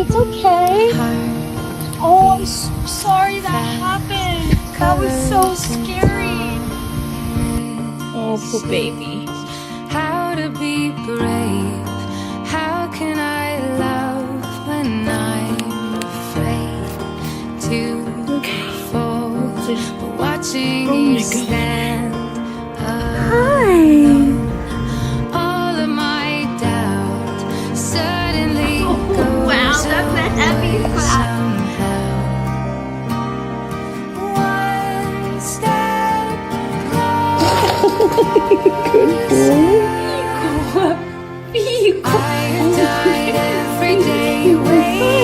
It's okay. Oh, I'm so sorry that happened. That was so scary. Oh, poor baby. How to be brave? How can I love when I'm afraid to fall? But watching you stand alone, all of my doubt suddenly goes Wow, that's a heavy away clap. somehow. One step Good boy. I have died every day waiting.